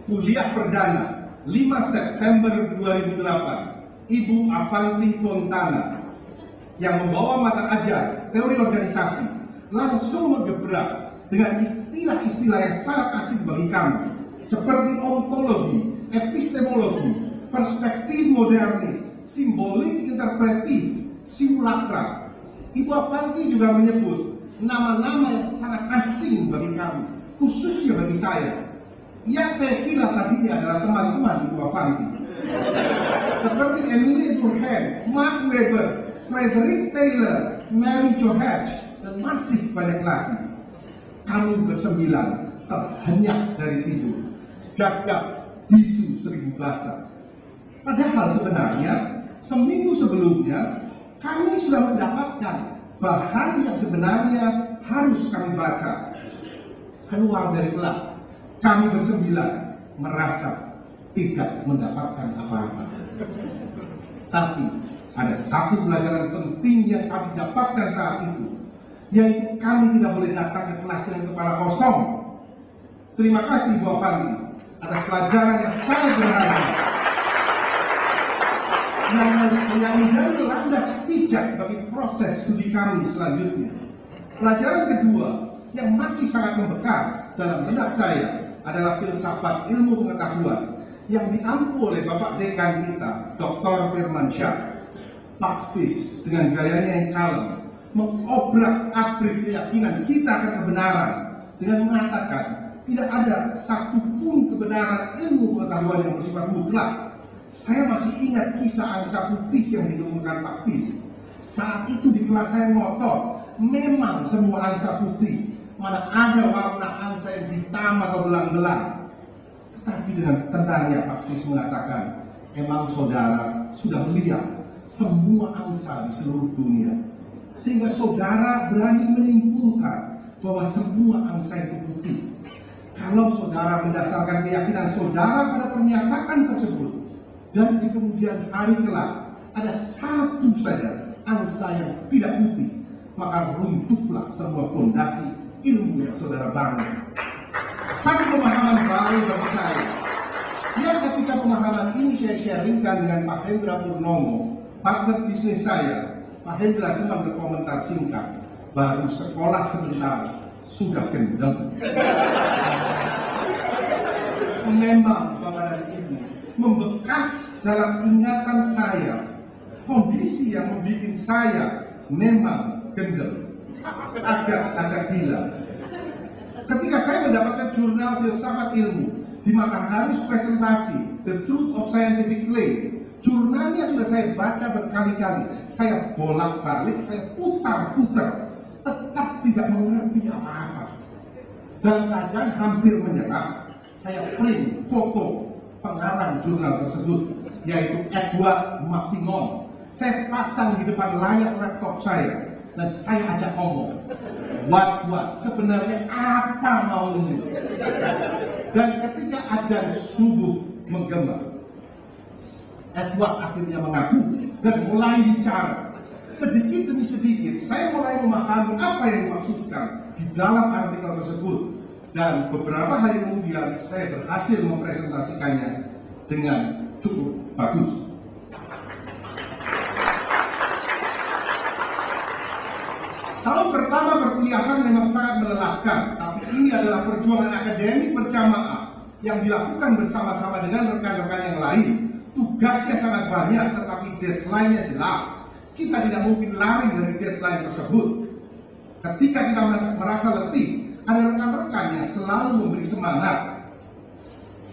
Kuliah perdana 5 September 2008, Ibu Avanti Fontana yang membawa mata ajar teori organisasi langsung menggebrak dengan istilah-istilah yang sangat asing bagi kami seperti ontologi, epistemologi, perspektif modernis, simbolik interpretif, simulakra. Ibu Avanti juga menyebut nama-nama yang sangat asing bagi kami, khususnya bagi saya, yang saya kira tadinya adalah teman-teman Ibu Avanti, seperti Emily Durkheim, Mark Weber, Frederick Taylor, Mary Jo Hatch, dan masih banyak lagi. Kami bersembilan terhenyak dari tidur, gagap bisu seribu bahasa. Padahal sebenarnya seminggu sebelumnya kami sudah mendapatkan bahan yang sebenarnya harus kami baca. Keluar dari kelas, kami bersembilan merasa tidak mendapatkan apa-apa. Tapi ada satu pelajaran penting yang kami dapatkan saat itu, yaitu kami tidak boleh datang ke kelas dengan kepala kosong. Terima kasih Bu Avanti atas pelajaran yang sangat berharga yang menjadi landas pijak bagi proses studi kami selanjutnya. Pelajaran kedua yang masih sangat membekas dalam benak saya adalah filsafat ilmu pengetahuan yang diampu oleh Bapak Dekan kita, Dr. Firman Syah. Pak Fis dengan gayanya yang kalem mengobrak-abrik keyakinan kita akan kebenaran dengan mengatakan tidak ada satupun kebenaran ilmu pengetahuan yang bersifat mutlak. Saya masih ingat kisah angsa putih yang ditemukan Pak Fis. Saat itu di kelas saya ngotot, memang semua angsa putih, mana ada warna angsa yang hitam atau belang-belang. Tetapi dengan tenangnya Pak Fis mengatakan, emang saudara sudah melihat semua angsa di seluruh dunia, sehingga saudara berani menyimpulkan bahwa semua angsa itu putih. Kalau saudara mendasarkan keyakinan saudara pada pernyataan tersebut, dan di kemudian hari kelak ada satu saja angsa yang tidak putih, maka runtuhlah semua fondasi ilmu yang saudara bangun. Satu pemahaman baru bagi saya, yang ketika pemahaman ini saya sharingkan dengan Pak Hendra Purnomo, partner bisnis saya. Pak Hendra cuma berkomentar singkat, baru sekolah sebentar sudah gendeng. Memang Bapak dan Ibu membekas dalam ingatan saya kondisi yang membuat saya memang gendeng, agak gila. Ketika saya mendapatkan jurnal filsafat ilmu di Matahari presentasi The Truth of Scientific Claim, jurnalnya sudah saya baca berkali-kali, saya bolak-balik, saya putar-putar, tetap tidak mengerti apa-apa. Dalam keadaan hampir menyerah, saya print foto pengarang jurnal tersebut, yaitu Edward Mackinnon. Saya pasang di depan layar laptop saya, dan saya ajak ngomong, what, sebenarnya apa maunya? Dan ketika adzan subuh menggema, Edward akhirnya mengaku dan mulai bicara. Sedikit demi sedikit, saya mulai memahami apa yang dimaksudkan di dalam artikel tersebut. Dan beberapa hari kemudian, saya berhasil mempresentasikannya dengan cukup bagus. Tahun pertama perkuliahan memang sangat melelahkan, tapi ini adalah perjuangan akademik berjamaah yang dilakukan bersama-sama dengan rekan-rekan yang lain. Tugasnya sangat banyak, tetapi deadline-nya jelas. Kita tidak mungkin lari dari deadline tersebut. Ketika kita merasa letih, ada rekan-rekan yang selalu memberi semangat.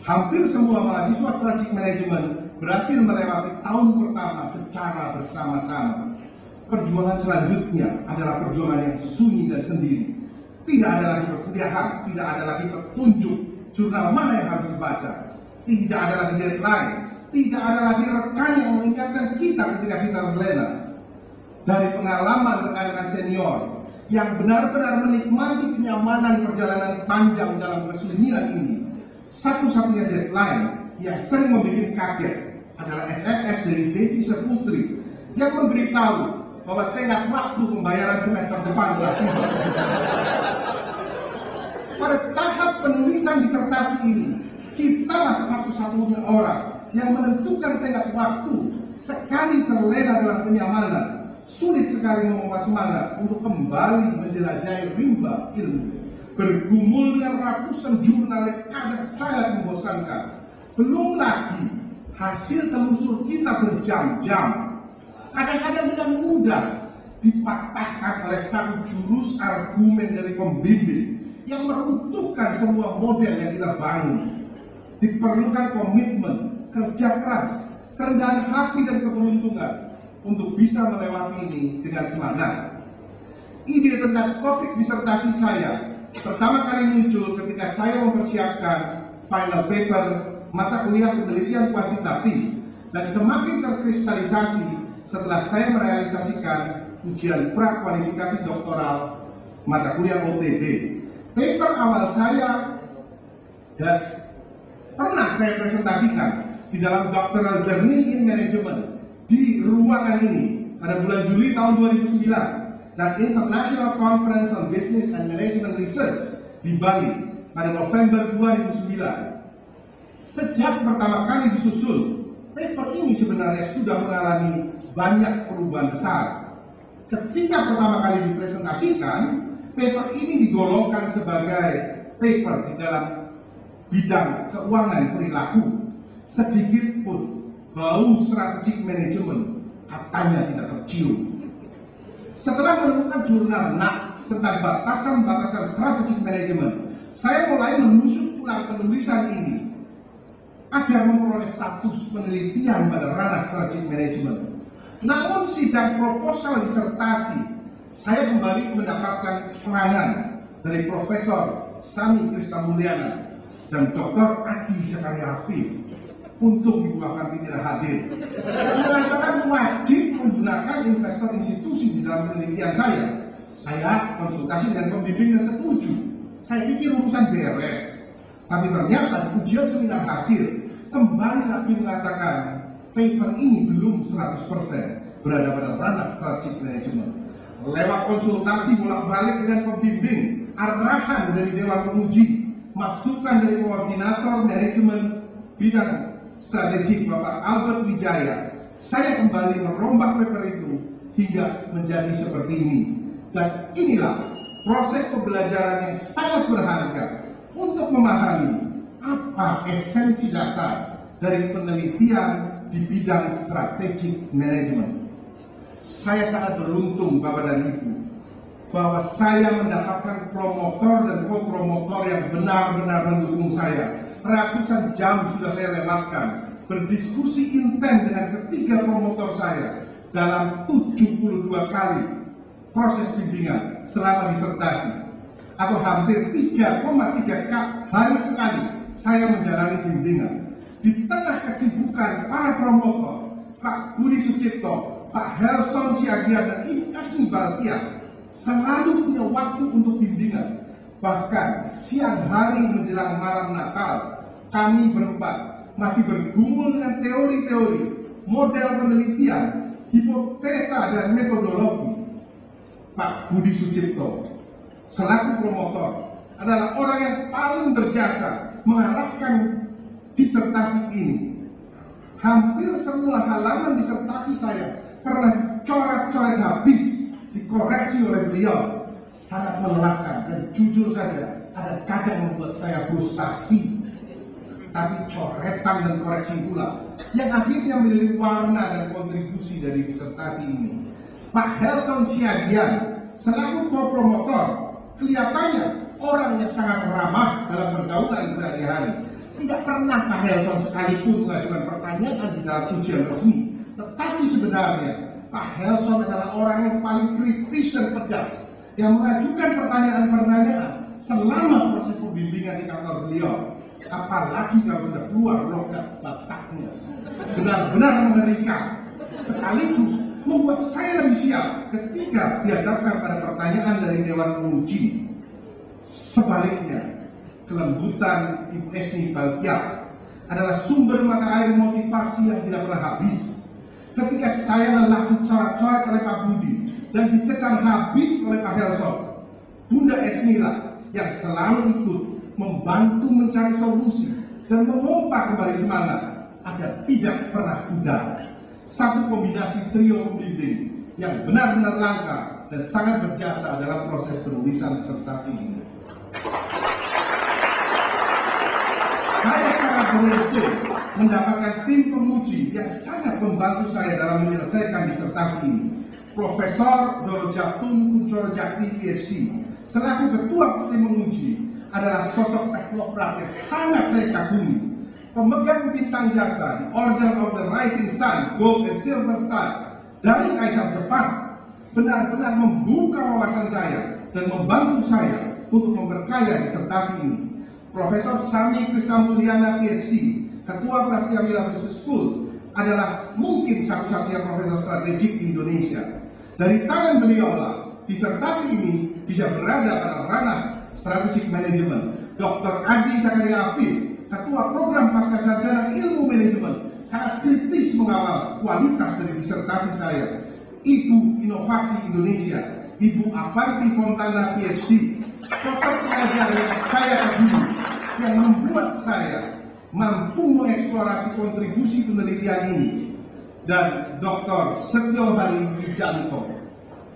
Hampir semua mahasiswa strategic management berhasil melewati tahun pertama secara bersama-sama. Perjuangan selanjutnya adalah perjuangan yang sunyi dan sendiri. Tidak ada lagi perkuliahan, tidak ada lagi petunjuk jurnal mana yang harus dibaca, tidak ada lagi deadline, tidak ada lagi rekan yang mengingatkan kita ketika kita terlena. Dari pengalaman rekan-rekan senior yang benar-benar menikmati kenyamanan perjalanan panjang dalam kesunyian ini, satu-satunya deadline yang sering membuat kaget adalah SMS dari Devi Seputri yang memberitahu bahwa tenggat waktu pembayaran semester depan telah tiba. Pada tahap penulisan disertasi ini, kitalah satu-satunya orang yang menentukan tenggat waktu. Sekali terlena dalam kenyamanan, sulit sekali membawa semangat untuk kembali menjelajahi rimba ilmu. Bergumul dengan ratusan jurnal yang kadang sangat membosankan. Belum lagi hasil telusur kita berjam-jam, kadang-kadang dengan mudah dipatahkan oleh satu jurus argumen dari pembimbing yang meruntuhkan semua model yang kita bangun. Diperlukan komitmen, kerja keras, kerendahan hati dan keberuntungan untuk bisa melewati ini dengan semangat. Ide tentang topik disertasi saya pertama kali muncul ketika saya mempersiapkan final paper mata kuliah penelitian kuantitatif, dan semakin terkristalisasi setelah saya merealisasikan ujian prakualifikasi doktoral mata kuliah OTD. Paper awal saya dan pernah saya presentasikan di dalam Doctoral Journey in Management di ruangan ini pada bulan Juli tahun 2009 dan International Conference on Business and Management Research di Bali pada November 2009. Sejak pertama kali disusun, paper ini sebenarnya sudah mengalami banyak perubahan besar. Ketika pertama kali dipresentasikan, paper ini digolongkan sebagai paper di dalam bidang keuangan perilaku. Sedikit pun bau strategic management katanya tidak tercium. Setelah menemukan jurnal NAC tentang batasan-batasan strategic management, saya mulai menusuk ulang penulisan ini agar memperoleh status penelitian pada ranah strategic management. Namun sidang proposal disertasi, saya kembali mendapatkan serangan dari Profesor Sami Kristamulyana dan Dr. Adi Sekali Hafif. Untuk dibuahkan tidak hadir. Mengatakan wajib menggunakan investor institusi di dalam penelitian saya. Saya konsultasi dengan pembimbing dan setuju. Saya pikir urusan beres. Tapi ternyata di ujian seminar hasil kembali lagi mengatakan paper ini belum 100% berada pada ranah strategic management. Lewat konsultasi bolak-balik dengan pembimbing, arahan dari Dewan Penguji, masukan dari koordinator manajemen bidang strategik Bapak Albert Wijaya, saya kembali merombak paper itu hingga menjadi seperti ini. Dan inilah proses pembelajaran yang sangat berharga untuk memahami apa esensi dasar dari penelitian di bidang strategic management. Saya sangat beruntung Bapak dan Ibu bahwa saya mendapatkan promotor dan co-promotor yang benar-benar mendukung saya. Ratusan jam sudah saya lewatkan berdiskusi intens dengan ketiga promotor saya dalam 72 kali proses bimbingan selama disertasi, atau hampir 3,3 hari sekali saya menjalani bimbingan. Di tengah kesibukan para promotor, Pak Budi Sucipto, Pak Helson Siagian, dan Ibu Asmi Baltia selalu punya waktu untuk bimbingan. Bahkan siang hari menjelang malam Natal, kami berempat masih bergumul dengan teori-teori, model penelitian, hipotesa dan metodologi. Pak Budi Sucipto selaku promotor adalah orang yang paling berjasa mengarahkan disertasi ini. Hampir semua halaman disertasi saya pernah coret-coret habis dikoreksi oleh beliau. Sangat melelahkan dan jujur saja kadang membuat saya frustasi. Tapi coretan dan koreksi pula yang akhirnya menjadi warna dan kontribusi dari disertasi ini. Pak Helson Siagian selaku co-promotor kelihatannya orang yang sangat ramah dalam pergaulan sehari-hari. Tidak pernah Pak Helson sekalipun mengajukan pertanyaan di dalam ujian resmi. Tetapi sebenarnya Pak Helson adalah orang yang paling kritis dan pedas yang mengajukan pertanyaan-pertanyaan selama proses pembimbingan di kantor beliau. Apalagi kalau sudah keluar logat Bataknya, benar-benar mengerikan, sekaligus membuat saya lebih siap ketika dihadapkan pada pertanyaan dari Dewan Penguji. Sebaliknya, kelembutan Ibu Asmi Baltia adalah sumber mata air motivasi yang tidak pernah habis. Ketika saya lelah dicoret-coret oleh Pak Budi dan dicecar habis oleh Pak Helson, Bunda Asmi lah yang selalu ikut membantu mencari solusi dan memompa kembali semangat agar tidak pernah pudar. Satu kombinasi trio pembimbing yang benar-benar langka dan sangat berjasa dalam proses penulisan disertasi ini. Saya sangat beruntung mendapatkan tim penguji yang sangat membantu saya dalam menyelesaikan disertasi ini. Profesor Dorojatun Kuncorojakti PhD selaku ketua tim penguji adalah sosok teknokrat yang sangat saya kagumi. Pemegang bintang jasa di Order of the Rising Sun, Gold and Silver Star dari Kaisar Jepang benar-benar membuka wawasan saya dan membantu saya untuk memperkaya disertasi ini. Profesor Sami Krisnamulyana PhD, Ketua Prasetya Business School, adalah mungkin satu-satunya profesor strategik di Indonesia. Dari tangan beliaulah disertasi ini bisa berada pada ranah strategic management. Dr. Adi Zakaria Afif, Ketua Program Pascasarjana Ilmu Manajemen, sangat kritis mengawal kualitas dari disertasi saya. Ibu Inovasi Indonesia, Ibu Avanti Fontana PhD, sosok pengajar yang saya kagumi, yang membuat saya mampu mengeksplorasi kontribusi penelitian ini. Dan Dr. Setio Hari Wijanto,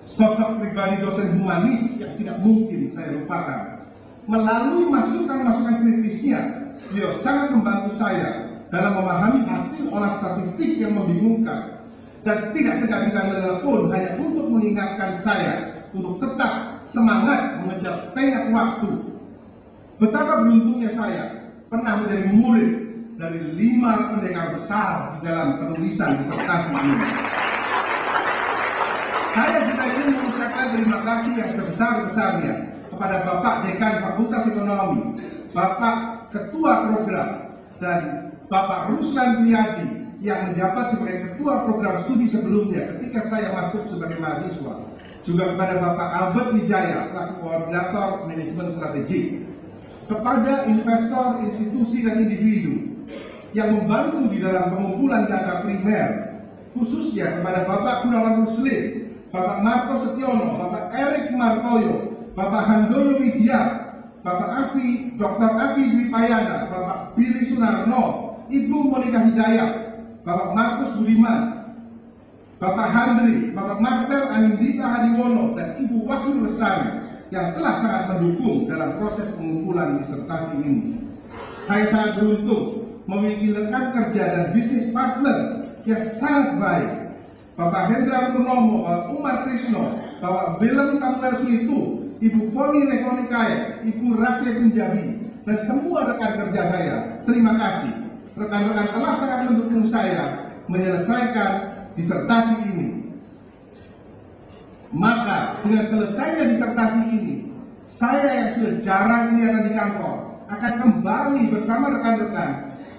sosok pribadi dosen humanis yang tidak mungkin saya lupakan. Melalui masukan-masukan kritisnya, beliau sangat membantu saya dalam memahami hasil olah statistik yang membingungkan dan tidak segan-segan menelepon hanya untuk mengingatkan saya untuk tetap semangat mengejar tengah waktu. Betapa beruntungnya saya pernah menjadi murid dari 5 pendekar besar di dalam penulisan disertasi ini. Saya juga ingin mengucapkan terima kasih yang sebesar-besarnya kepada Bapak Dekan Fakultas Ekonomi, Bapak Ketua Program, dan Bapak Ruslan Priyadi yang menjabat sebagai Ketua Program Studi sebelumnya ketika saya masuk sebagai mahasiswa. Juga kepada Bapak Albert Wijaya selaku Koordinator Manajemen Strategik. Kepada investor, institusi, dan individu yang membantu di dalam pengumpulan data primer, khususnya kepada Bapak Gunawan Rusli, Bapak Marto Setiono, Bapak Erik Martoyo, Bapak Handoyo Widya, Bapak Dr. Afi Dwi Payana, Bapak Billy Sunarno, Ibu Monika Hidayat, Bapak Markus Budiman, Bapak Handri, Bapak Marcel Anindita Hadiwono, dan Ibu Wahyu Lestari yang telah sangat mendukung dalam proses pengumpulan disertasi ini. Saya sangat beruntung memiliki rekan kerja dan bisnis partner yang sangat baik. Bapak Hendra Purnomo, Bapak Umar Krisno, Bapak Willem Samuel Suitu, Ibu Foni Lekonikaya, Ibu Rakyat Punjabi, dan semua rekan kerja saya. Terima kasih. Rekan-rekan telah sangat mendukung saya menyelesaikan disertasi ini. Maka dengan selesainya disertasi ini, saya yang sudah jarang kelihatan di kantor akan kembali bersama rekan-rekan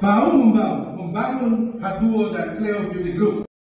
bahu-membahu membangun H2O dan Cleo Beauty Group.